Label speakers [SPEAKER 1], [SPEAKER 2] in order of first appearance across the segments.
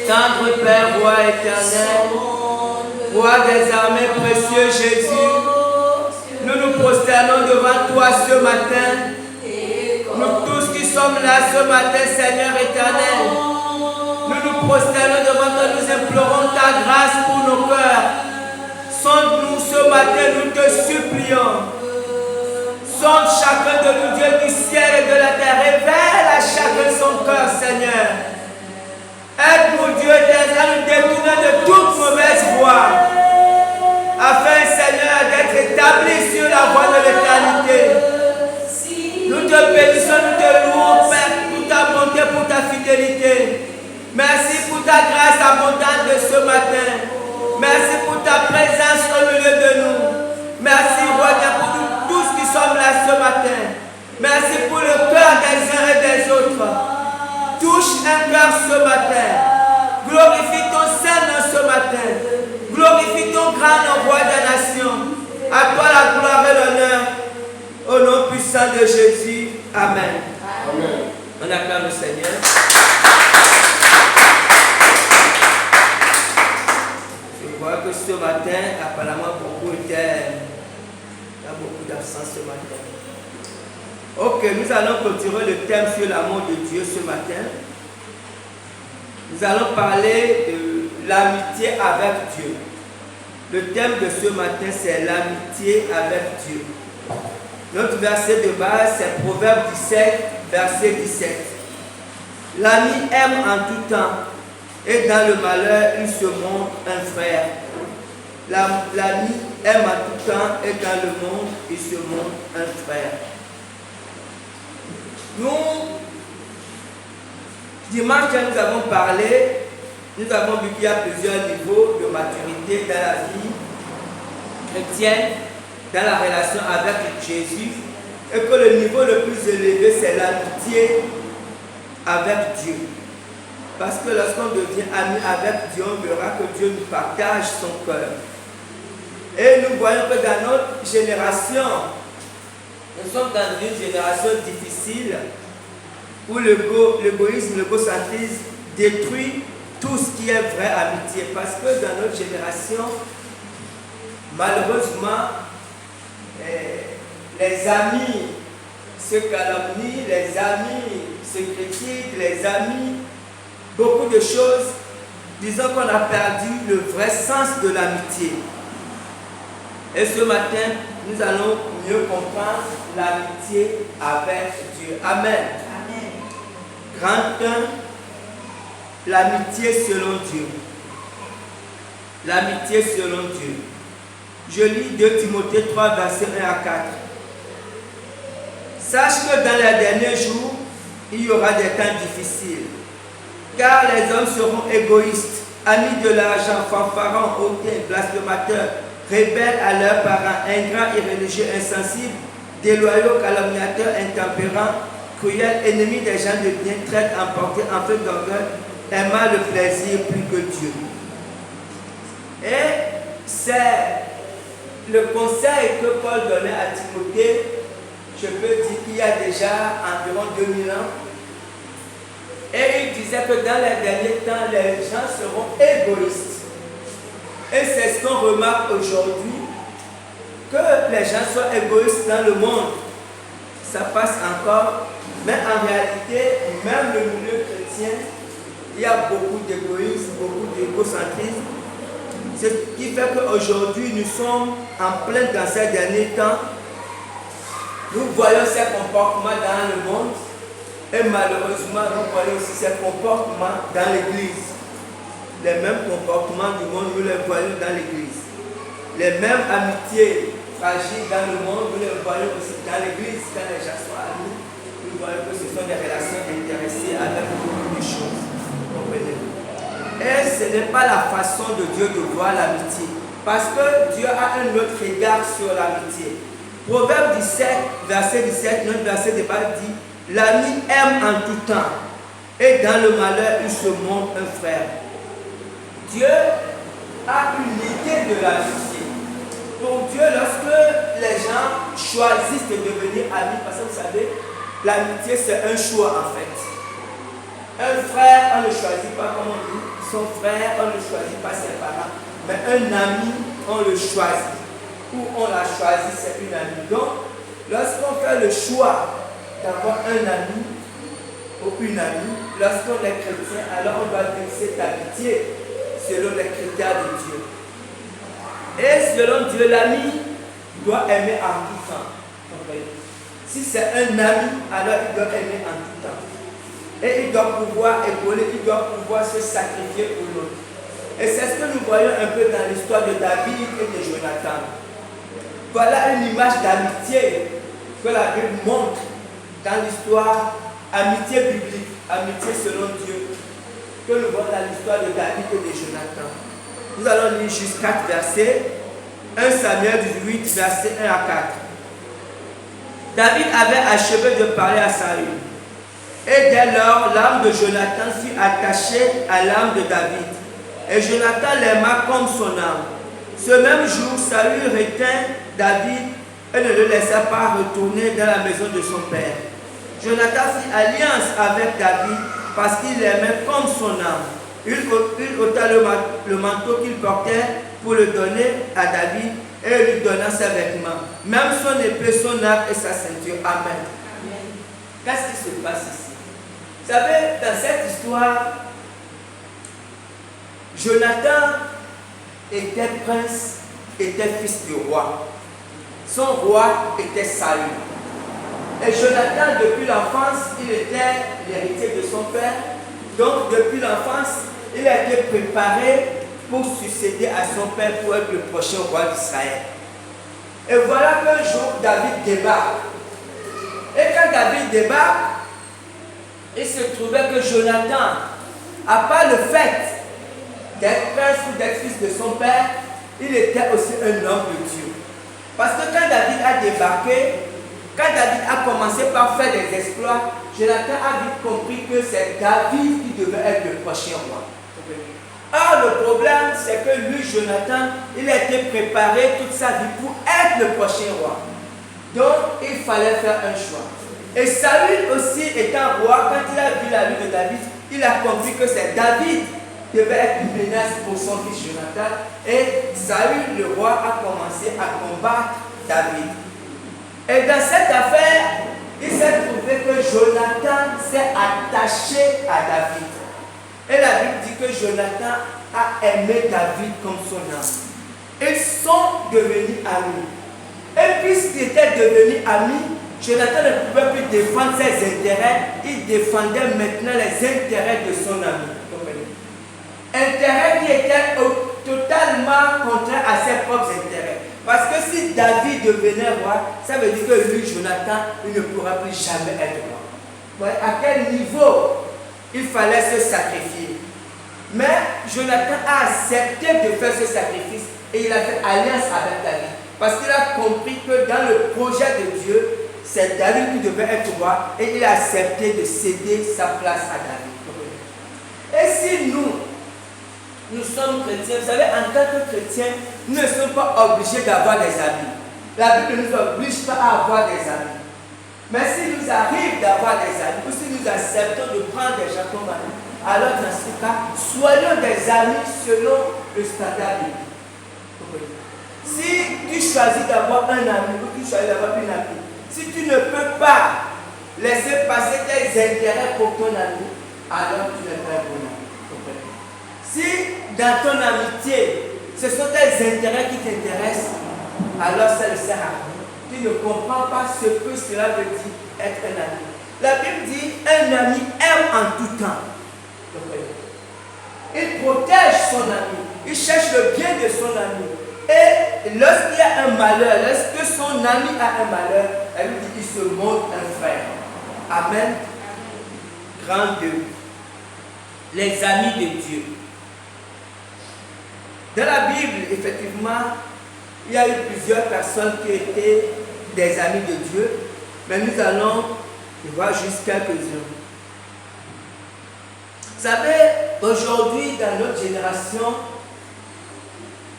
[SPEAKER 1] Tendre Père, Roi éternel, Roi des armées, précieux Jésus, nous nous prosternons devant toi ce matin. Nous tous qui sommes là ce matin, Seigneur éternel, nous nous prosternons devant toi, nous implorons ta grâce pour nos cœurs. Sonde-nous ce matin, nous te supplions. Sonde chacun de nous, Dieu du ciel et de la terre. Révèle à chacun son cœur, Seigneur. Aide-nous, Dieu éternel, à nous détourner de toute mauvaise voie, afin, Seigneur, d'être établis sur la voie de l'éternité. Nous te bénissons, nous te louons, Père, pour ta bonté, pour ta fidélité. Merci pour ta grâce abondante de ce matin. Merci pour ta présence au milieu de nous. Merci, Roi, pour nous tous qui sommes là ce matin. Merci pour le cœur des uns et des autres. Touche un cœur ce matin. Glorifie ton Saint-Nom ce matin. Glorifie ton grand Roi des nations. À toi la gloire et l'honneur. Au nom puissant de Jésus. Amen.
[SPEAKER 2] Amen.
[SPEAKER 1] On acclame le Seigneur. Je vois que ce matin, apparemment, il y a beaucoup d'absence ce matin. Ok, nous allons continuer le thème sur l'amour de Dieu ce matin. Nous allons parler de l'amitié avec Dieu. Le thème de ce matin, c'est l'amitié avec Dieu. Notre verset de base, c'est Proverbe 17, verset 17. L'ami aime en tout temps, et dans le malheur, il se montre un frère. L'ami aime en tout temps, et dans le monde, il se montre un frère. Nous, dimanche, nous avons parlé, nous avons vu qu'il y a plusieurs niveaux de maturité dans la vie chrétienne, dans la relation avec Jésus, et que le niveau le plus élevé, c'est l'amitié avec Dieu. Parce que lorsqu'on devient ami avec Dieu, on verra que Dieu nous partage son cœur. Et nous voyons que dans notre génération, nous sommes dans une génération difficile où l'égoïsme, l'égocentrisme détruit tout ce qui est vraie amitié. Parce que dans notre génération, malheureusement, les amis se calomnient, les amis se critiquent, les amis, beaucoup de choses. Disons qu'on a perdu le vrai sens de l'amitié. Et ce matin, nous allons mieux comprendre l'amitié avec Dieu. Amen.
[SPEAKER 3] Amen.
[SPEAKER 1] Grand 1, l'amitié selon Dieu. L'amitié selon Dieu. Je lis 2 Timothée 3, versets 1 à 4. Sache que dans les derniers jours, il y aura des temps difficiles, car les hommes seront égoïstes, amis de l'argent, fanfarons, hautains, blasphémateurs, rebelles à leurs parents, ingrats, irréligieux, insensibles, déloyaux, calomniateurs, intempérants, cruels, ennemis des gens de bien, traîtres, emportés, en fait d'orgueil, aimant le plaisir plus que Dieu. Et c'est le conseil que Paul donnait à Timothée, je peux dire qu'il y a déjà environ 2000 ans. Et il disait que dans les derniers temps, les gens seront égoïstes. Et c'est ce qu'on remarque aujourd'hui, que les gens soient égoïstes dans le monde. Ça passe encore, mais en réalité, même le milieu chrétien, il y a beaucoup d'égoïsme, beaucoup d'égocentrisme. Ce qui fait qu'aujourd'hui, nous sommes en plein dans ces derniers temps. Nous voyons ces comportements dans le monde et malheureusement, nous voyons aussi ces comportements dans l'église. Les mêmes comportements du monde, nous les voyons dans l'église. Les mêmes amitiés fragiles dans le monde, nous les voyons aussi dans l'église. Quand les gens sont amis, nous voyons que ce sont des relations intéressées avec beaucoup de choses. Comprenez-vous? Et ce n'est pas la façon de Dieu de voir l'amitié. Parce que Dieu a un autre regard sur l'amitié. Proverbe 17, verset 17, notre verset de base dit: l'ami aime en tout temps, et dans le malheur, il se montre un frère. Dieu a une idée de l'amitié. Pour Dieu, lorsque les gens choisissent de devenir amis, parce que vous savez, l'amitié c'est un choix en fait. Un frère, on ne choisit pas, comme on dit, son frère, on ne choisit pas ses parents, mais un ami, on le choisit. Ou on l'a choisi, c'est une amie. Donc, lorsqu'on fait le choix d'avoir un ami ou une amie, lorsqu'on est chrétien, alors on doit vivre cette amitié selon les critères de Dieu. Et selon Dieu, l'ami doit aimer en tout temps. Si c'est un ami, alors il doit aimer en tout temps. Et il doit pouvoir épauler, il doit pouvoir se sacrifier pour l'autre. Et c'est ce que nous voyons un peu dans l'histoire de David et de Jonathan. Voilà une image d'amitié que la Bible montre dans l'histoire, amitié biblique, amitié selon Dieu, que nous voyons dans l'histoire de David et de Jonathan. Nous allons lire juste 4 versets. 1 Samuel 18, versets 1 à 4. David avait achevé de parler à Saül. Et dès lors, l'âme de Jonathan fut attachée à l'âme de David. Et Jonathan l'aima comme son âme. Ce même jour, Saül retint David et ne le laissa pas retourner dans la maison de son père. Jonathan fit alliance avec David parce qu'il l'aimait comme son âme. Il ôta le manteau qu'il portait pour le donner à David et lui donna ses vêtements, même son épée, son arc et sa ceinture. Amen. Qu'est-ce qui se passe ici? Vous savez, dans cette histoire, Jonathan était prince, était fils du roi. Son roi était Saül. Et Jonathan, depuis l'enfance, il était l'héritier de son père. Donc, depuis l'enfance, il a été préparé pour succéder à son père pour être le prochain roi d'Israël. Et voilà qu'un jour, David débarque. Et quand David débarque, il se trouvait que Jonathan, à part le fait d'être prince ou d'être fils de son père, il était aussi un homme de Dieu. Parce que quand David a débarqué, quand David a commencé par faire des exploits, Jonathan a vite compris que c'est David qui devait être le prochain roi. Or, le problème, c'est que lui, Jonathan, il a été préparé toute sa vie pour être le prochain roi. Donc, il fallait faire un choix. Et Saül aussi, étant roi, quand il a vu la vie de David, il a compris que c'est David qui devait être une menace pour son fils Jonathan. Et Saül, le roi, a commencé à combattre David. Et dans cette affaire, il s'est trouvé que Jonathan s'est attaché à David. Et la Bible dit que Jonathan a aimé David comme son âme. Ils sont devenus amis. Et puisqu'ils étaient devenus amis, Jonathan ne pouvait plus défendre ses intérêts. Il défendait maintenant les intérêts de son ami. Intérêts qui étaient totalement contraires à ses propres intérêts. Parce que si David devenait roi, ça veut dire que lui, Jonathan, il ne pourra plus jamais être roi. Voyez à quel niveau il fallait se sacrifier. Mais Jonathan a accepté de faire ce sacrifice et il a fait alliance avec David. Parce qu'il a compris que dans le projet de Dieu, c'est David qui devait être roi et il a accepté de céder sa place à David. Et si nous sommes chrétiens, vous savez, en tant que chrétiens, nous ne sommes pas obligés d'avoir des amis. La Bible ne nous oblige pas à avoir des amis. Mais s'il nous arrive d'avoir des amis, ou si nous acceptons de prendre des gens comme amis, alors dans ce cas, soyons des amis selon le standard biblique. Si tu choisis d'avoir un ami ou tu choisis d'avoir une amie, si tu ne peux pas laisser passer tes intérêts pour ton ami, alors tu n'es pas un bon ami. Si dans ton amitié, ce sont tes intérêts qui t'intéressent, alors ça ne sert à rien. Tu ne comprends pas ce que cela veut dire être un ami. La Bible dit un ami aime en tout temps. Il protège son ami. Il cherche le bien de son ami. Et lorsqu'il y a un malheur, lorsque son ami a un malheur, elle lui dit qu'il se montre un frère. Amen. Grand Dieu. Les amis de Dieu. Dans la Bible, effectivement, il y a eu plusieurs personnes qui étaient des amis de Dieu, mais nous allons voir juste quelques-uns. Vous savez, aujourd'hui, dans notre génération,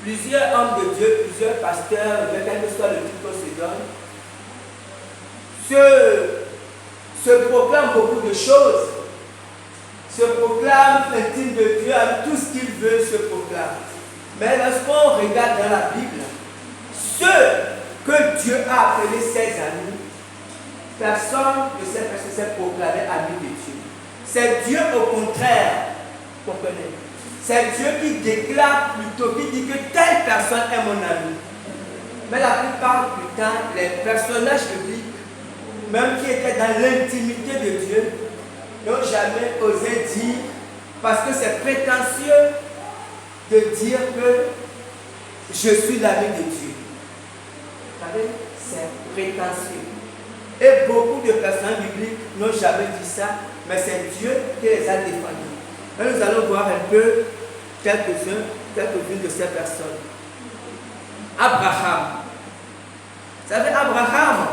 [SPEAKER 1] plusieurs hommes de Dieu, plusieurs pasteurs, quel que soit le titre qu'on se donne, se proclament beaucoup de choses, se proclame intime de Dieu, avec tout ce qu'il veut se proclame. Mais lorsqu'on regarde dans la Bible, ceux que Dieu a appelés ses amis, personne de ces personnes s'est proclamé ami de Dieu. C'est Dieu au contraire, comprenez. C'est Dieu qui déclare plutôt, qui dit que telle personne est mon ami. Mais la plupart du temps, les personnages bibliques, même qui étaient dans l'intimité de Dieu, n'ont jamais osé dire, parce que c'est prétentieux de dire que je suis l'ami de Dieu. Vous savez, c'est prétentieux. Et beaucoup de personnes bibliques n'ont jamais dit ça, mais c'est Dieu qui les a défendus. Et nous allons voir un peu quelques-unes de ces personnes. Abraham. Vous savez, Abraham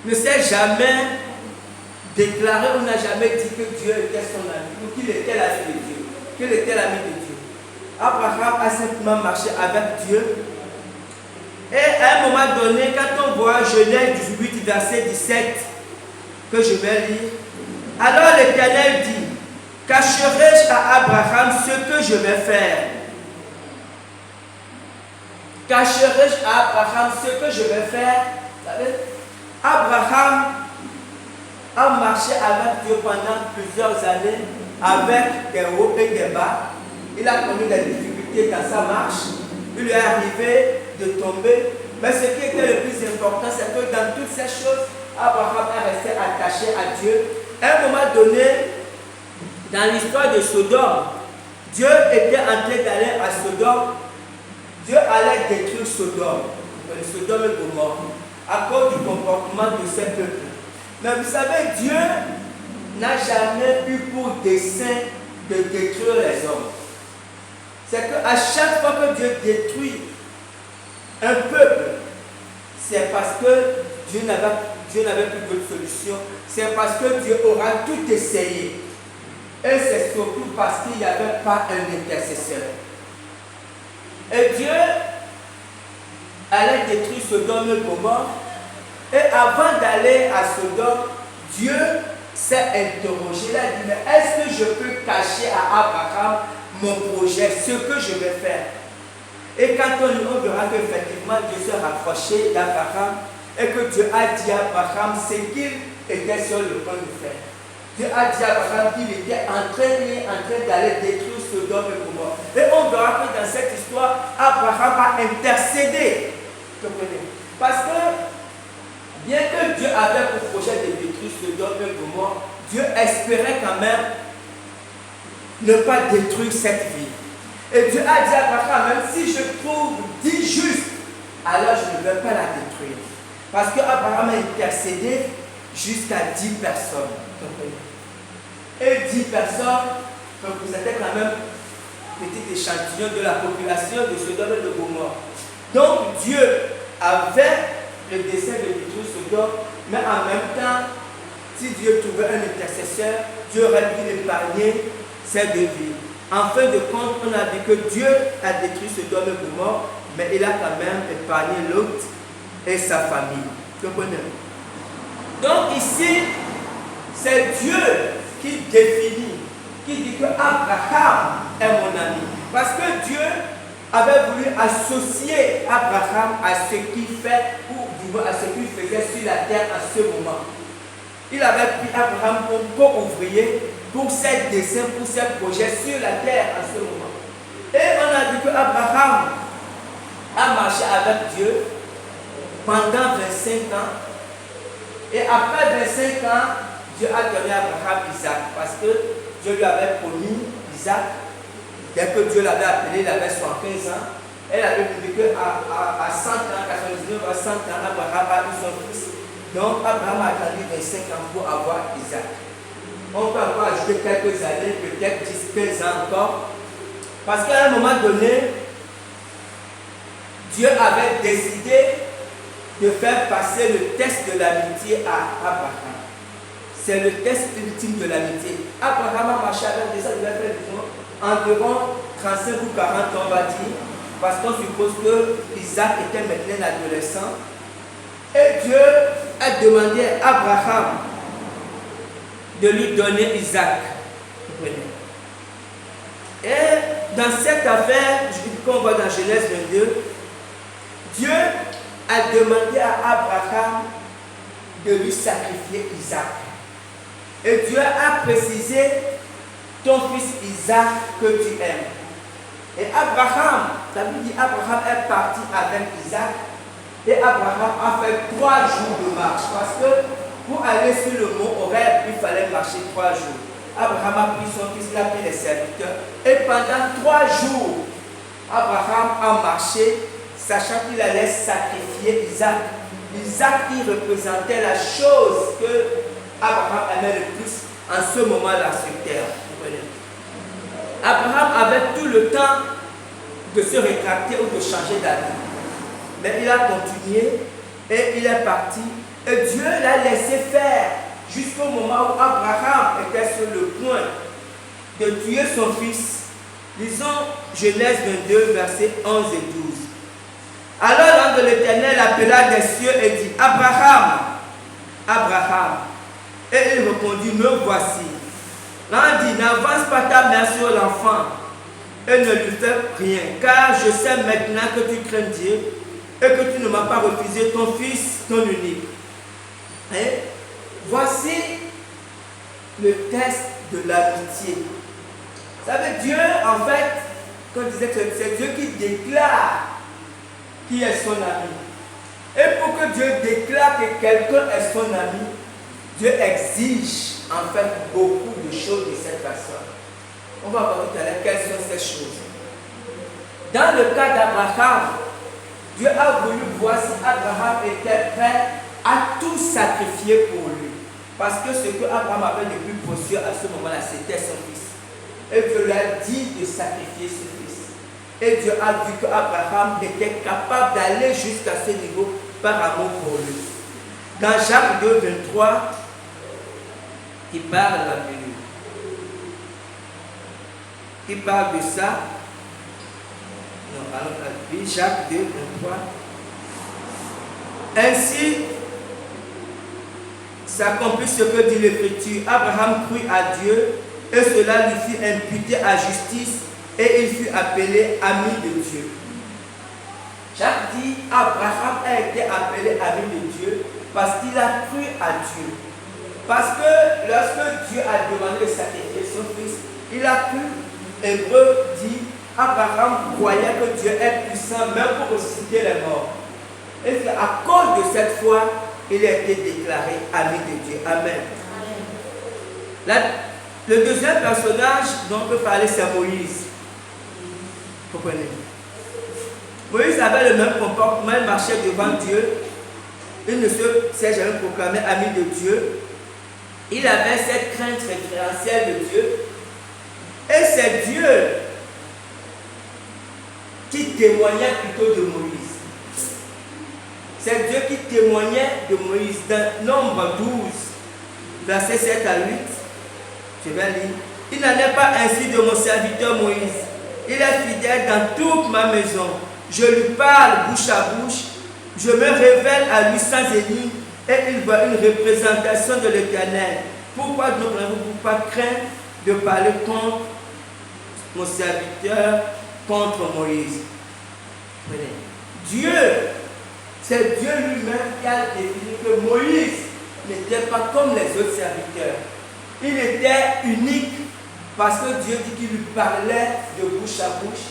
[SPEAKER 1] ne s'est jamais déclaré ou n'a jamais dit que Dieu était son ami, ou qu'il était l'ami de Dieu, qu'il était l'ami de Dieu. Abraham a simplement marché avec Dieu. Et à un moment donné, quand on voit Genèse 18, verset 17, que je vais lire, alors l'Éternel dit, cacherai-je à Abraham ce que je vais faire? Cacherai-je à Abraham ce que je vais faire? Abraham a marché avec Dieu pendant plusieurs années, avec des hauts et des bas. Il a connu des difficultés dans sa marche. Il lui est arrivé de tomber. Mais ce qui était le plus important, c'est que dans toutes ces choses, Abraham est resté attaché à Dieu. À un moment donné, dans l'histoire de Sodome, Dieu était en train d'aller à Sodome. Dieu allait détruire Sodome, Sodome et Gomorrhe, à cause du comportement de ces peuples. Mais vous savez, Dieu n'a jamais eu pour dessein de détruire les hommes. C'est qu'à chaque fois que Dieu détruit un peuple, c'est parce que Dieu n'avait plus d'autre solution. C'est parce que Dieu aura tout essayé. Et c'est surtout parce qu'il n'y avait pas un intercesseur. Et Dieu allait détruire Sodome et Gomorrhe. Et avant d'aller à Sodome, Dieu s'est interrogé. Il a dit, mais est-ce que je peux cacher à Abraham mon projet, ce que je vais faire? Et quand on verra qu'effectivement Dieu s'est rapproché d'Abraham et que Dieu a dit à Abraham ce qu'il était sur le point de faire. Dieu a dit à Abraham qu'il était en train d'aller détruire Sodome et Gomorrhe. Et on verra que dans cette histoire, Abraham a intercédé. Comprenez? Parce que bien que Dieu avait pour projet de détruire Sodome et Gomorrhe, Dieu espérait quand même ne pas détruire cette ville. Et Dieu a dit à Abraham, même si je trouve 10 justes, alors je ne vais pas la détruire. Parce qu'Abraham a intercédé jusqu'à 10 personnes. Et 10 personnes représentaient quand même un petit échantillon de la population de Sodome et de Gomorrhe. Donc Dieu avait le dessein de détruire Sodome, mais en même temps, si Dieu trouvait un intercesseur, Dieu aurait pu épargner ces deux villes. En fin de compte, on a dit que Dieu a détruit Sodome et Gomorrhe, mais il a quand même épargné Lot et sa famille. Comprenez? Donc ici, c'est Dieu qui définit, qui dit que Abraham est mon ami. Parce que Dieu avait voulu associer Abraham à ce qu'il fait, ou du moins à ce qu'il faisait sur la terre à ce moment. Il avait pris Abraham comme co-ouvrier pour ses desseins, pour ses projets sur la terre à ce moment. Et on a dit que Abraham a marché avec Dieu pendant 25 ans. Et après 25 ans, Dieu a donné à Abraham Isaac, parce que Dieu lui avait promis Isaac. Dès que Dieu l'avait appelé, il avait 75 ans. Elle avait dit qu'à 100 ans, 99 à 100 ans, Abraham a eu son fils. Donc Abraham a attendu 25 ans pour avoir Isaac. On peut encore ajouter quelques années, peut-être 10, 15 ans encore. Parce qu'à un moment donné, Dieu avait décidé de faire passer le test de l'amitié à Abraham. C'est le test ultime de l'amitié. Abraham a marché avec des gens environ 35 ou 40 ans, on va dire, parce qu'on suppose que Isaac était maintenant adolescent. Et Dieu a demandé à Abraham de lui donner Isaac. Et dans cette affaire, qu'on voit dans Genèse 22, Dieu a demandé à Abraham de lui sacrifier Isaac. Et Dieu a précisé ton fils Isaac que tu aimes. Et Abraham, ça veut dire Abraham est parti avec Isaac. Et Abraham a fait 3 jours de marche. Parce que pour aller sur le mont Horeb, il fallait marcher 3 jours. Abraham a pris son fils, il a pris les serviteurs. Et pendant 3 jours, Abraham a marché, sachant qu'il allait sacrifier Isaac. Isaac, il représentait la chose que Abraham aimait le plus en ce moment-là sur terre. Abraham avait tout le temps de se rétracter ou de changer d'avis. Mais il a continué et il est parti. Et Dieu l'a laissé faire jusqu'au moment où Abraham était sur le point de tuer son fils. Lisons Genèse 22, versets 11 et 12. Alors l'ange de l'Éternel appela des cieux et dit, Abraham, Abraham. Et il répondit, me voici. L'ange dit, n'avance pas ta main sur l'enfant et ne lui fais rien, car je sais maintenant que tu crains Dieu et que tu ne m'as pas refusé ton fils, ton unique. Et voici le test de l'amitié. Vous savez, Dieu, en fait, quand je disais que c'est Dieu qui déclare qui est son ami. Et pour que Dieu déclare que quelqu'un est son ami, Dieu exige en fait beaucoup de choses de cette personne. On va voir tout à l'heure quelles sont ces choses. Dans le cas d'Abraham, Dieu a voulu voir si Abraham était prêt à tout sacrifier pour lui. Parce que ce que Abraham avait de plus précieux à ce moment-là, c'était son fils. Et Dieu lui a dit de sacrifier ce fils. Et Dieu a vu qu'Abraham était capable d'aller jusqu'à ce niveau par amour pour lui. Dans Jacques 2, 23, il parle de lui. Il parle de ça. Non, allons à lui. Jacques 2, 23. Ainsi s'accomplit ce que dit l'Écriture. Abraham crut à Dieu et cela lui fut imputé à justice et il fut appelé ami de Dieu. Jacques dit Abraham a été appelé ami de Dieu parce qu'il a cru à Dieu. Parce que lorsque Dieu a demandé de sacrifier son fils, il a cru. Hébreu dit Abraham croyait que Dieu est puissant même pour ressusciter les morts. Et à cause de cette foi, il a été déclaré ami de Dieu. Amen. Le deuxième personnage dont on peut parler, c'est Moïse. Vous comprenez? Moïse avait le même comportement, il marchait devant Dieu. Il ne s'est jamais proclamé ami de Dieu. Il avait cette crainte référentielle de Dieu. Et c'est Dieu qui témoignait plutôt de Moïse. C'est Dieu qui témoignait de Moïse. Dans Nombre 12, versets 7 à 8, je vais lire. Il n'en est pas ainsi de mon serviteur Moïse. Il est fidèle dans toute ma maison. Je lui parle bouche à bouche. Je me révèle à lui sans énigme. Et il voit une représentation de l'Éternel. Pourquoi ne vous pas craindre de parler contre mon serviteur, contre Moïse? Dieu, c'est Dieu lui-même qui a défini que Moïse n'était pas comme les autres serviteurs. Il était unique parce que Dieu dit qu'il lui parlait de bouche à bouche.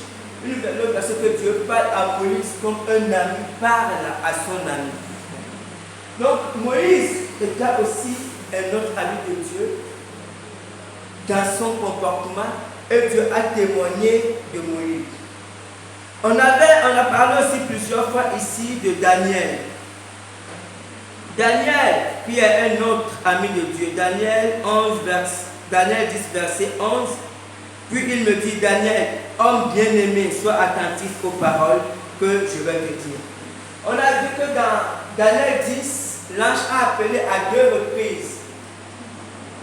[SPEAKER 1] Le verset que Dieu parle à Moïse comme un ami parle à son ami. Donc Moïse était aussi un autre ami de Dieu dans son comportement et Dieu a témoigné de Moïse. On a parlé aussi plusieurs fois ici de Daniel. Daniel, qui est un autre ami de Dieu. Daniel 10, verset 11. Puis il me dit, Daniel, homme bien-aimé, sois attentif aux paroles que je vais te dire. On a vu que dans Daniel 10, l'ange a appelé à 2 reprises.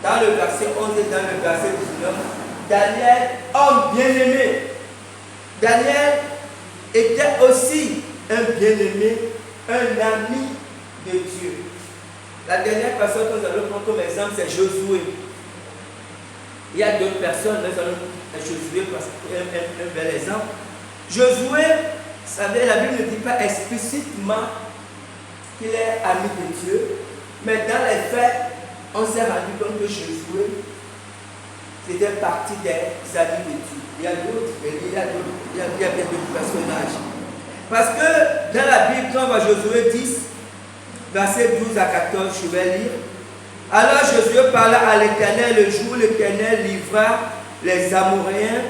[SPEAKER 1] Dans le verset 11 et dans le verset 19, Daniel, homme bien-aimé. Daniel était aussi un bien-aimé, un ami de Dieu. La dernière personne que nous allons prendre comme exemple, c'est Josué. Il y a d'autres personnes, nous allons Josué parce un bel exemple. Josué, vous savez, la Bible ne dit pas explicitement qu'il est ami de Dieu, mais dans les faits, on s'est rendu compte que Josué faisait partie des amis de Dieu. Il y a bien d'autres personnages. Parce que dans la Bible, quand on va Josué 10, versets 12 à 14, je vais lire. Alors Josué parla à l'Éternel le jour où l'Éternel livra les Amoréens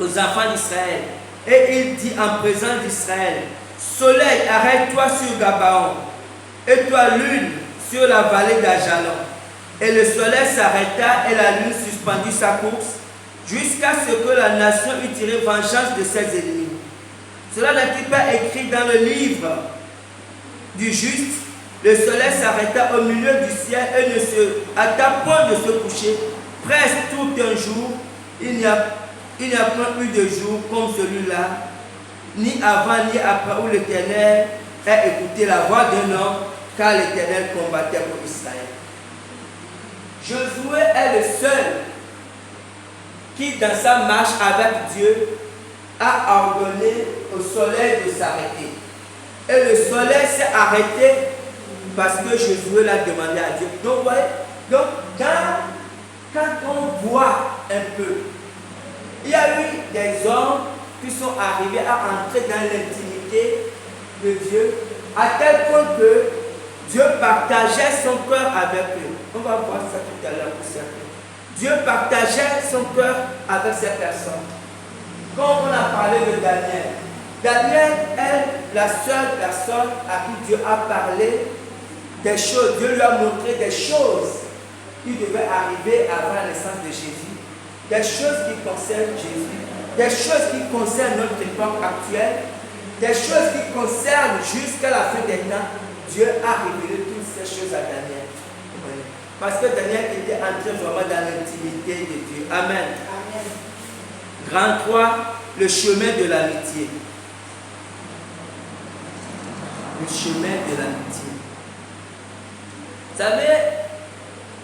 [SPEAKER 1] aux enfants d'Israël. Et il dit en présence d'Israël, Soleil, arrête-toi sur Gabaon, et toi lune sur la vallée d'Ajalon. Et le soleil s'arrêta et la lune suspendit sa course, jusqu'à ce que la nation eût tiré vengeance de ses ennemis. Cela n'est-il pas écrit dans le livre du juste? Le soleil s'arrêta au milieu du ciel et ne se hâta point de se coucher. Presque tout un jour, il n'y a point eu de jour comme celui-là, ni avant ni après, où l'Éternel a écouté la voix d'un homme, car l'Éternel combattait pour Israël. Josué est le seul qui, dans sa marche avec Dieu, a ordonné au soleil de s'arrêter. Et le soleil s'est arrêté parce que Josué l'a demandé à Dieu. Donc, voyez, quand on voit un peu, il y a eu des hommes qui sont arrivés à entrer dans l'intimité de Dieu, à tel point que Dieu partageait son cœur avec eux. On va voir ça tout à l'heure pour certains. Dieu partageait son cœur avec ces personnes. Comme on a parlé de Daniel. Daniel est la seule personne à qui Dieu a parlé des choses. Dieu lui a montré des choses qui devaient arriver avant la naissance de Jésus. Des choses qui concernent Jésus. Des choses qui concernent notre époque actuelle. Des choses qui concernent jusqu'à la fin des temps. Dieu a révélé toutes ces choses à Daniel. Parce que Daniel était entré vraiment dans l'intimité de Dieu. Amen. Amen. Grand 3, le chemin de l'amitié. Le chemin de l'amitié. Vous savez,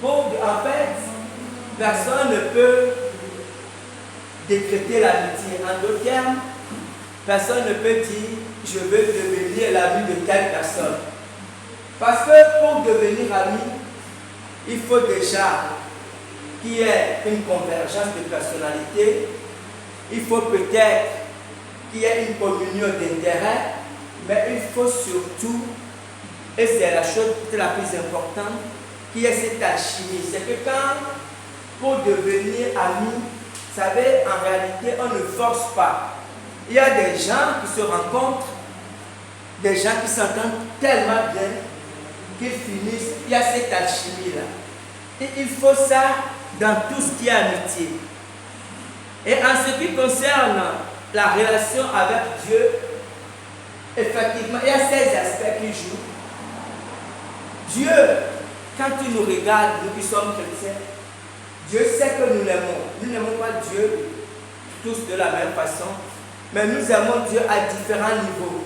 [SPEAKER 1] en fait, personne ne peut décréter l'amitié. En d'autres termes, personne ne peut dire je veux devenir l'ami de telle personne. Parce que pour devenir ami, il faut déjà qu'il y ait une convergence de personnalité. Il faut peut-être qu'il y ait une communion d'intérêts, mais il faut surtout, et c'est la chose la plus importante, qu'il y ait cette alchimie. C'est que pour devenir ami, vous savez, en réalité, on ne force pas. Il y a des gens qui se rencontrent, des gens qui s'entendent tellement bien qu'ils finissent, il y a cette alchimie-là. Et il faut ça dans tout ce qui est amitié. Et en ce qui concerne la relation avec Dieu, effectivement, il y a ces aspects qui jouent. Dieu, quand il nous regarde, nous qui sommes chrétiens, Dieu sait que nous l'aimons. Nous n'aimons pas Dieu tous de la même façon, mais nous aimons Dieu à différents niveaux.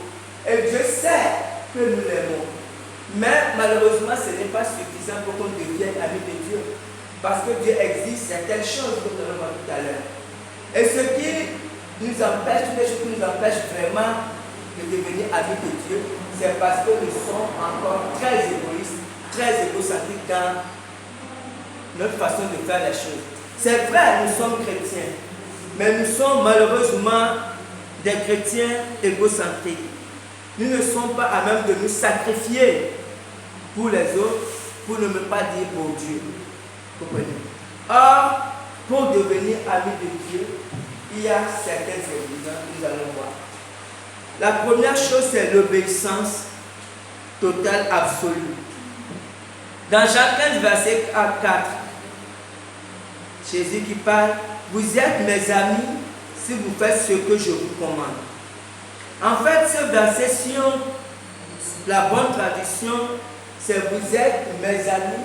[SPEAKER 1] Et Dieu sait que nous l'aimons. Mais malheureusement, ce n'est pas suffisant pour qu'on devienne ami de Dieu. Parce que Dieu existe certaines choses, comme nous l'avons dit tout à l'heure. Et ce qui nous empêche, toutes les choses qui nous empêchent vraiment de devenir amis de Dieu, c'est parce que nous sommes encore très égoïstes, très égocentriques dans notre façon de faire les choses. C'est vrai, nous sommes chrétiens, mais nous sommes malheureusement des chrétiens égocentriques. Nous ne sommes pas à même de nous sacrifier pour les autres, pour ne même pas dire pour Dieu. Comprenez? Or, pour devenir ami de Dieu, il y a certaines exigences que nous allons voir. La première chose, c'est l'obéissance totale, absolue. Dans Jean 15, verset 4, Jésus qui parle, vous êtes mes amis si vous faites ce que je vous commande. En fait, ce verset, si la bonne traduction, c'est vous êtes mes amis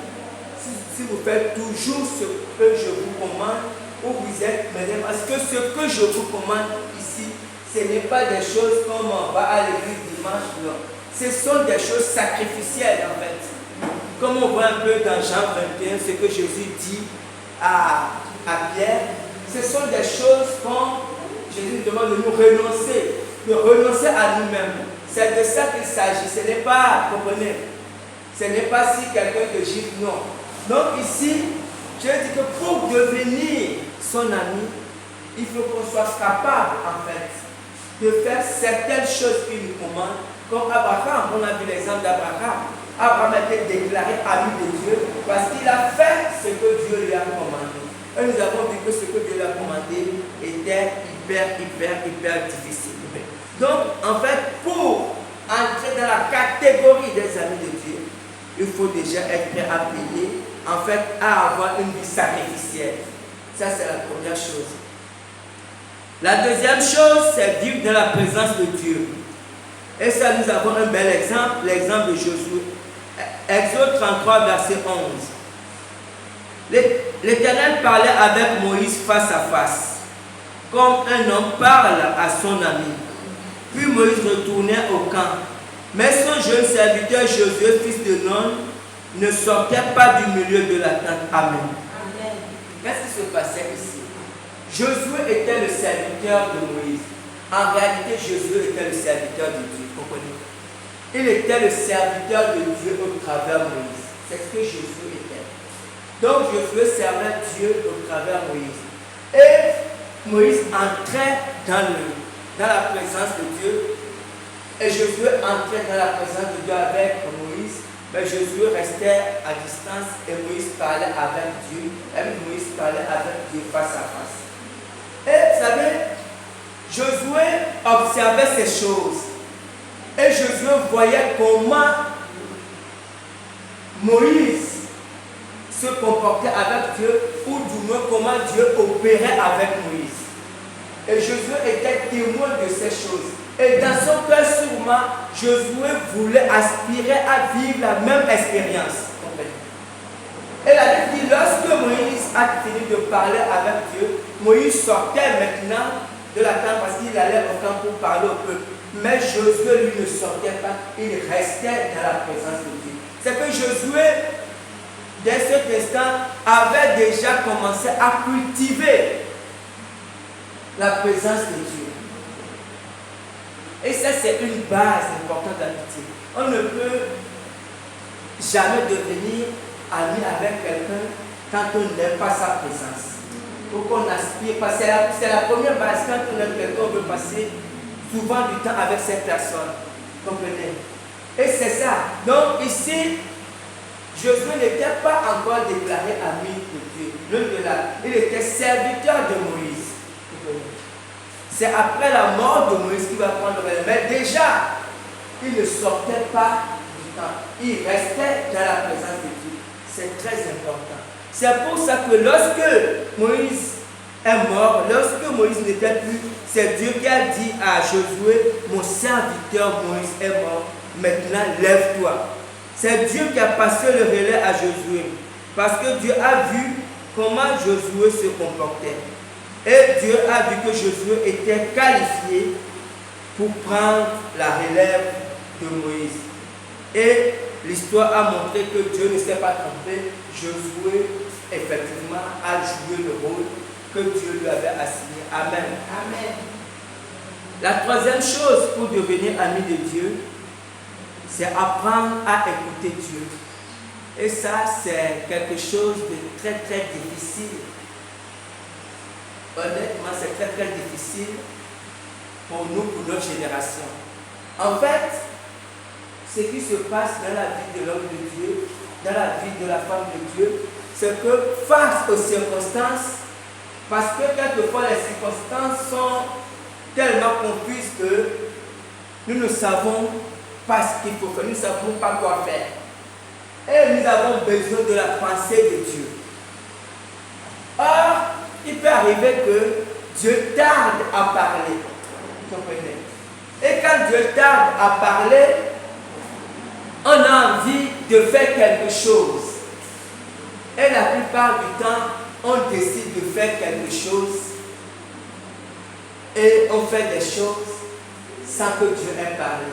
[SPEAKER 1] si vous faites toujours ce que je vous commande, ou vous êtes mes amis. Parce que ce que je vous commande ici, ce n'est pas des choses comme on va à l'église dimanche, non. Ce sont des choses sacrificielles en fait. Comme on voit un peu dans Jean 21, ce que Jésus dit à Pierre, ce sont des choses quand Jésus nous demande de nous renoncer à nous-mêmes. C'est de ça qu'il s'agit. Ce n'est pas, comprenez, ce n'est pas si quelqu'un te gifle, non. Donc ici, je dis que pour devenir son ami, il faut qu'on soit capable, en fait, de faire certaines choses qu'il nous commande. Comme Abraham, on a vu l'exemple d'Abraham. Abraham a été déclaré ami de Dieu parce qu'il a fait ce que Dieu lui a commandé. Et nous avons vu que ce que Dieu lui a commandé était hyper difficile. Donc, en fait, pour entrer dans la catégorie des amis de Dieu, il faut déjà être prêt à payer, en fait, à avoir une vie sacrificielle. Ça, c'est la première chose. La deuxième chose, c'est vivre dans la présence de Dieu. Et ça, nous avons un bel exemple, l'exemple de Josué. Exode 33, verset 11. L'Éternel parlait avec Moïse face à face, comme un homme parle à son ami. Puis Moïse retournait au camp. Mais son jeune serviteur Josué, fils de Nun, ne sortait pas du milieu de la tente. Amen. Qu'est-ce qui se passait ici? Josué était le serviteur de Moïse. En réalité, Josué était le serviteur de Dieu. Comprenez? Il était le serviteur de Dieu au travers de Moïse. C'est ce que Josué était. Donc Josué servait Dieu au travers de Moïse. Et Moïse entrait dans la présence de Dieu. Et Josué entrait dans la présence de Dieu avec Moïse. Mais Josué restait à distance et Moïse parlait avec Dieu. Et Moïse parlait avec Dieu face à face. Et vous savez, Josué observait ces choses. Et Josué voyait comment Moïse se comportait avec Dieu, ou du moins comment Dieu opérait avec Moïse. Et Josué était témoin de ces choses. Et dans son cœur, sûrement, Josué voulait aspirer à vivre la même expérience. Et la Bible dit, lorsque Moïse a fini de parler avec Dieu, Moïse sortait maintenant de la tente parce qu'il allait au camp pour parler au peuple. Mais Josué, lui, ne sortait pas, il restait dans la présence de Dieu. C'est que Josué, dès cet instant, avait déjà commencé à cultiver la présence de Dieu. Et ça, c'est une base importante d'amitié. On ne peut jamais devenir ami avec quelqu'un quand on n'aime pas sa présence. Ou qu'on aspire, parce que c'est la première base. Quand on aime quelqu'un, on veut passer souvent du temps avec cette personne. Comprenez? Et c'est ça. Donc ici, Josué n'était pas encore déclaré ami de Dieu. Loin de là, il était serviteur de Moïse. C'est après la mort de Moïse qu'il va prendre le relais. Mais déjà, il ne sortait pas du temps. Il restait dans la présence de Dieu. C'est très important. C'est pour ça que lorsque Moïse est mort, lorsque Moïse n'était plus, c'est Dieu qui a dit à Josué, mon serviteur Moïse est mort, maintenant lève-toi. C'est Dieu qui a passé le relais à Josué. Parce que Dieu a vu comment Josué se comportait. Et Dieu a vu que Josué était qualifié pour prendre la relève de Moïse. Et l'histoire a montré que Dieu ne s'est pas trompé. Josué, effectivement, a joué le rôle que Dieu lui avait assigné. Amen. Amen. La troisième chose pour devenir ami de Dieu, c'est apprendre à écouter Dieu. Et ça, c'est quelque chose de très difficile. Honnêtement, c'est très difficile pour nous, pour notre génération. En fait, ce qui se passe dans la vie de l'homme de Dieu, dans la vie de la femme de Dieu, c'est que face aux circonstances, parce que quelquefois les circonstances sont tellement confuses que nous ne savons pas ce qu'il faut faire, nous ne savons pas quoi faire. Et nous avons besoin de la pensée de Dieu. Or, il peut arriver que Dieu tarde à parler. Vous comprenez? Et quand Dieu tarde à parler, on a envie de faire quelque chose. Et la plupart du temps, on décide de faire quelque chose et on fait des choses sans que Dieu ait parlé.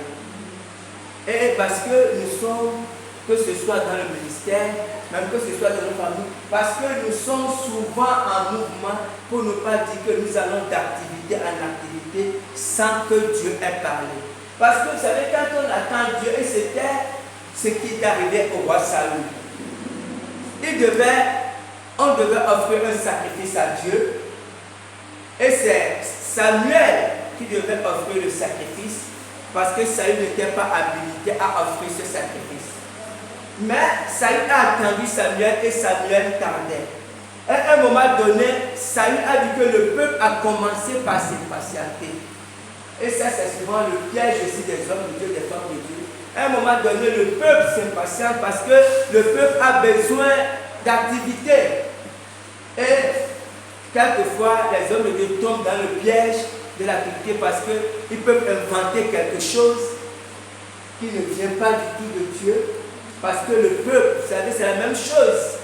[SPEAKER 1] Et parce que nous sommes, que ce soit dans le ministère, même que ce soit dans nos familles, parce que nous sommes souvent en mouvement, pour ne pas dire que nous allons d'activité en activité sans que Dieu ait parlé. Parce que vous savez, quand on attend Dieu, et c'était ce qui est arrivé au roi Saül, on devait offrir un sacrifice à Dieu, et c'est Samuel qui devait offrir le sacrifice, parce que Saül n'était pas habilité à offrir ce sacrifice. Mais Saül a attendu Samuel et Samuel tardait. Et à un moment donné, Saül a vu que le peuple a commencé par s'impatienter. Et ça, c'est souvent le piège aussi des hommes de Dieu, des femmes de Dieu. À un moment donné, le peuple s'impatiente parce que le peuple a besoin d'activité. Et quelquefois, les hommes de Dieu tombent dans le piège de l'activité parce qu'ils peuvent inventer quelque chose qui ne vient pas du tout de Dieu. Parce que le peuple, vous savez, c'est la même chose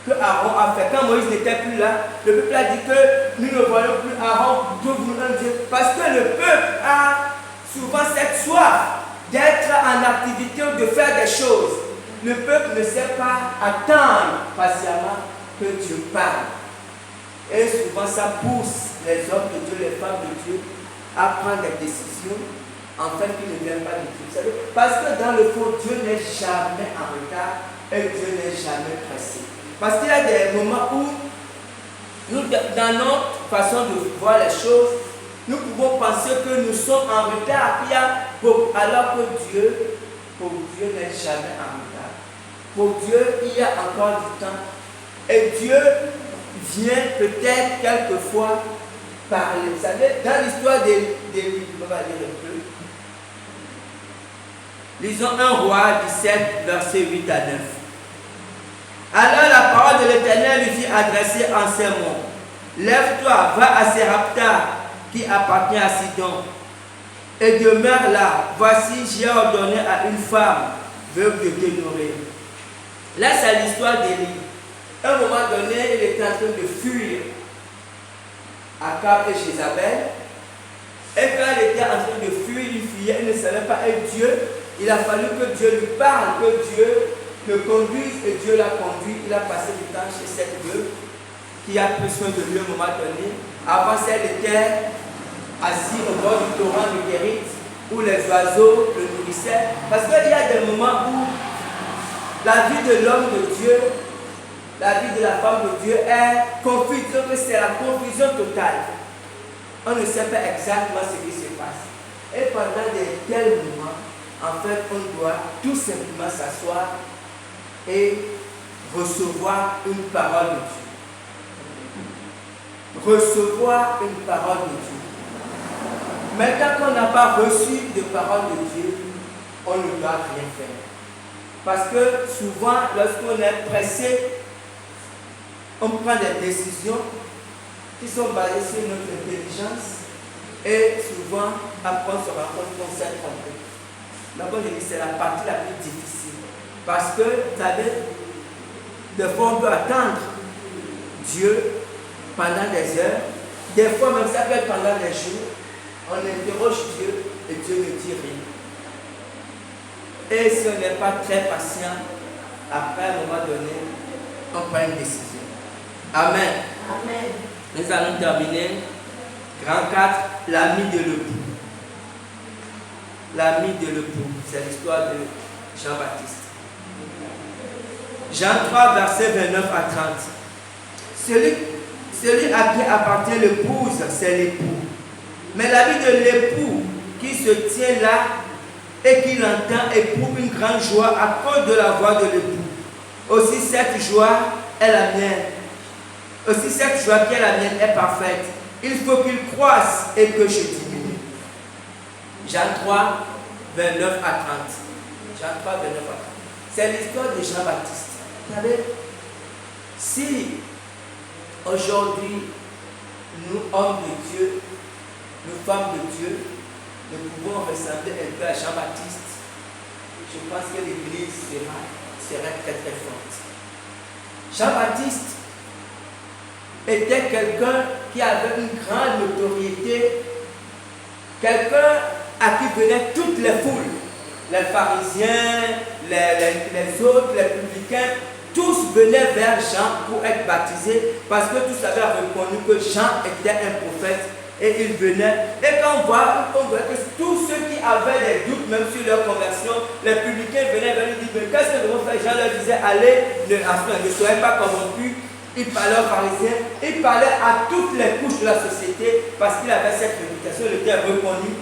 [SPEAKER 1] que Aaron a fait. Quand Moïse n'était plus là, le peuple a dit que nous ne voyons plus Aaron, trouve-nous un Dieu. Parce que le peuple a souvent cette soif d'être en activité ou de faire des choses. Le peuple ne sait pas attendre patiemment que Dieu parle. Et souvent ça pousse les hommes de Dieu, les femmes de Dieu à prendre des décisions en fait qui ne viennent pas de Dieu. Vous savez, parce que dans le fond, Dieu n'est jamais en retard et Dieu n'est jamais pressé. Parce qu'il y a des moments où, nous, dans notre façon de voir les choses, nous pouvons penser que nous sommes en retard, alors que Dieu, pour Dieu n'est jamais en retard. Pour Dieu, il y a encore du temps. Et Dieu vient peut-être quelquefois parler. Vous savez, dans l'histoire des on va lire un peu. Lisons 1 Roi 17, versets 8 à 9. Alors la parole de l'Éternel lui fit adresser en ces mots. Lève-toi, va à Sérapta, qui appartient à Sidon, et demeure là. Voici, j'ai ordonné à une femme veuve de te nourrir. Là, c'est l'histoire d'Élie. À un moment donné, il était en train de fuir Akab et Jézabel. Et quand il était en train de fuir, il fuyait, il ne savait pas être Dieu. Il a fallu que Dieu lui parle, que Dieu le conduise, et Dieu l'a conduit. Il a passé du temps chez cette veuve qui a pris soin de lui à un moment donné. Avant, elle était assise au bord du torrent de Guérit, où les oiseaux le nourrissaient. Parce qu'il y a des moments où la vie de l'homme de Dieu, la vie de la femme de Dieu est confuse, que c'est la confusion totale. On ne sait pas exactement ce qui se passe. Et pendant de tels moments, en fait, on doit tout simplement s'asseoir et recevoir une parole de Dieu. Recevoir une parole de Dieu. Mais quand on n'a pas reçu de parole de Dieu, on ne doit rien faire. Parce que souvent, lorsqu'on est pressé, on prend des décisions qui sont basées sur notre intelligence et souvent, après on se rend compte qu'on s'est trompé. Mais comme je dis, c'est la partie la plus difficile. Parce que, vous savez, des fois on peut attendre Dieu pendant des heures, des fois même ça peut être pendant des jours, on interroge Dieu et Dieu ne dit rien. Et si on n'est pas très patient, après un moment donné, on prend une décision. Amen.
[SPEAKER 2] Amen.
[SPEAKER 1] Nous allons terminer. Grand 4, l'ami de l'époux. L'ami de l'époux, c'est l'histoire de Jean-Baptiste. Jean 3, versets 29 à 30. Celui à qui appartient l'épouse, c'est l'époux. Mais l'ami de l'époux qui se tient là et qui l'entend éprouve une grande joie à cause de la voix de l'époux. Aussi cette joie est la mienne. Aussi cette joie qui est la mienne est parfaite. Il faut qu'il croisse et que je diminue. Jean 3, 29 à 30. Jean 3, 29 à 30. C'est l'histoire de Jean-Baptiste. Vous savez, si aujourd'hui, nous, hommes de Dieu, nous, femmes de Dieu, nous pouvons ressembler un peu à Jean-Baptiste, je pense que l'Église serait très très forte. Jean-Baptiste était quelqu'un qui avait une grande notoriété, quelqu'un à qui venaient toutes les foules, les pharisiens, les autres, les publicains, tous venaient vers Jean pour être baptisés parce que tous avaient reconnu que Jean était un prophète et ils venaient. Et quand on voit que tous ceux qui avaient des doutes même sur leur conversion, les publicains venaient vers lui dire mais qu'est-ce que nous devons faire? Jean leur disait allez, ne soyez pas corrompus. Il parlait aux pharisiens, il parlait à toutes les couches de la société parce qu'il avait cette réputation, il était reconnu,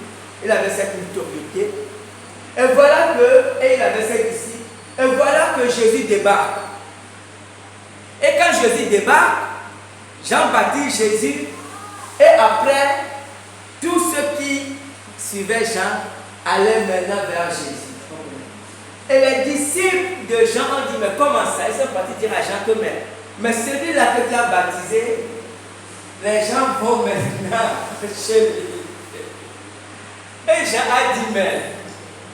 [SPEAKER 1] il avait cette notoriété. Et voilà et il avait ses disciples. Et voilà que Jésus débarque. Et quand Jésus débarque, Jean baptise Jésus. Et après, tous ceux qui suivaient Jean allaient maintenant vers Jésus. Et les disciples de Jean ont dit, mais comment ça? Ils sont partis dire à Jean que, mais celui-là que tu as baptisé, les gens vont maintenant chez lui. Et Jean a dit, mais,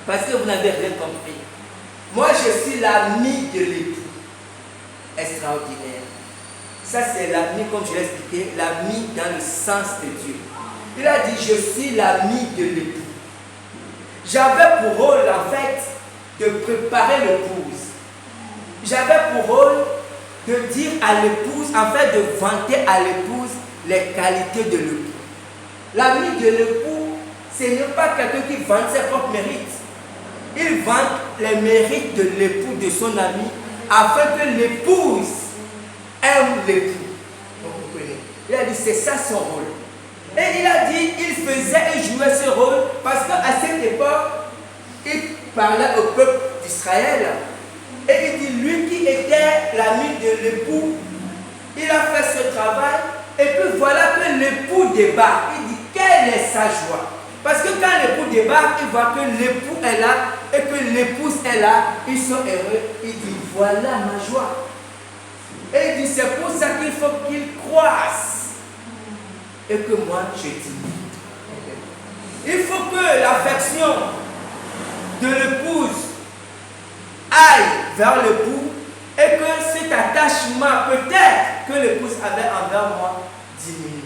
[SPEAKER 1] parce que vous n'avez rien compris. Moi, je suis l'ami de l'époux. Extraordinaire. Ça, c'est l'ami, comme je l'ai expliqué, l'ami dans le sens de Dieu. Il a dit, je suis l'ami de l'époux. J'avais pour rôle, en fait, de préparer l'épouse. J'avais pour rôle de dire à l'épouse, en fait, de vanter à l'épouse les qualités de l'époux. L'ami de l'époux, ce n'est pas quelqu'un qui vante ses propres mérites. Il vante les mérites de l'époux, de son ami, afin que l'épouse aime l'époux. Il a dit, c'est ça son rôle. Et il a dit, il faisait et jouait ce rôle parce qu'à cette époque, il parlait au peuple d'Israël. Et il dit, lui qui était l'ami de l'époux, il a fait ce travail. Et puis voilà que l'époux débarque. Il dit, quelle est sa joie? Parce que quand l'époux débarque, il voit que l'époux est là et que l'épouse est là. Ils sont heureux. Il dit, voilà ma joie. Et il dit, c'est pour ça qu'il faut qu'il croisse. Et que moi, je dis. Il faut que l'affection de l'épouse aille vers l'époux et que cet attachement, peut-être, que l'épouse avait envers moi, diminue.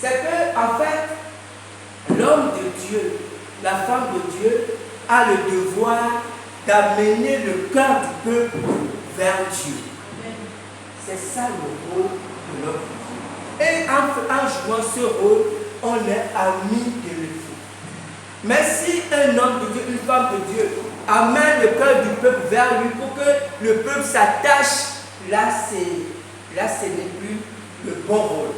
[SPEAKER 1] C'est que, en fait, l'homme de Dieu, la femme de Dieu, a le devoir d'amener le cœur du peuple vers Dieu. C'est ça le rôle de l'homme. Et en jouant ce rôle, on est amis de l'époux. Mais si un homme de Dieu, une femme de Dieu, amène le cœur du peuple vers lui pour que le peuple s'attache, là ce n'est plus le bon rôle.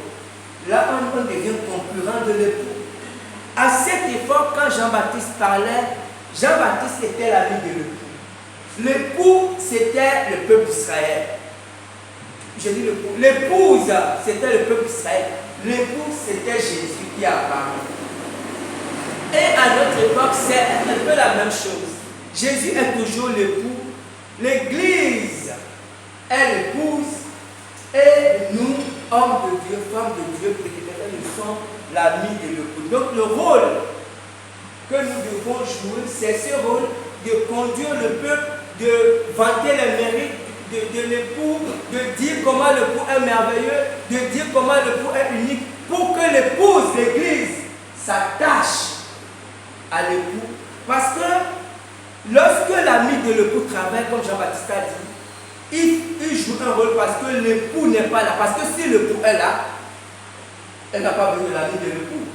[SPEAKER 1] Là, on devient concurrent de l'époux. À cette époque, quand Jean-Baptiste parlait, Jean-Baptiste était l'ami de l'époux. L'époux, c'était le peuple d'Israël. Je dis l'époux. L'épouse, c'était le peuple d'Israël. L'époux, c'était Jésus qui a parlé. Et à notre époque, c'est un peu la même chose. Jésus est toujours l'époux. L'Église est l'épouse. Et nous, hommes de Dieu, femmes de Dieu, nous sommes l'ami de l'époux. Donc le rôle que nous devons jouer, c'est ce rôle de conduire le peuple, de vanter les mérites de l'époux, de dire comment l'époux est merveilleux, de dire comment l'époux est unique, pour que l'épouse, l'Église, s'attache à l'époux. Parce que lorsque l'ami de l'époux travaille, comme Jean-Baptiste a dit, il joue un rôle parce que l'époux n'est pas là. Parce que si l'époux est là, elle n'a pas besoin de l'ami de l'époux.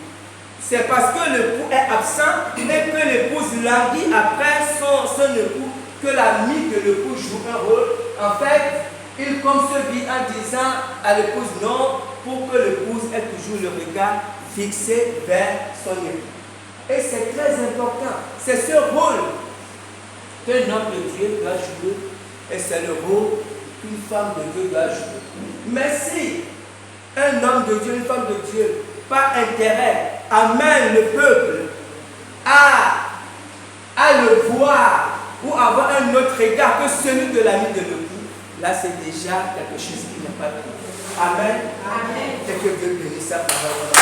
[SPEAKER 1] C'est parce que l'époux est absent et que l'épouse languit après son époux que l'ami de l'époux joue un rôle. En fait, il comme se vit en disant à l'épouse non, pour que l'épouse ait toujours le regard fixé vers son époux. Et c'est très important. C'est ce rôle qu'un homme de Dieu doit jouer et c'est le rôle qu'une femme de Dieu doit jouer. Mais si un homme de Dieu, une femme de Dieu, par intérêt, amène le peuple à le voir ou avoir un autre regard que celui de l'ami de l'époux, là c'est déjà quelque chose qui n'est pas tout. Amen. Amen. Et que Dieu bénisse sa parole.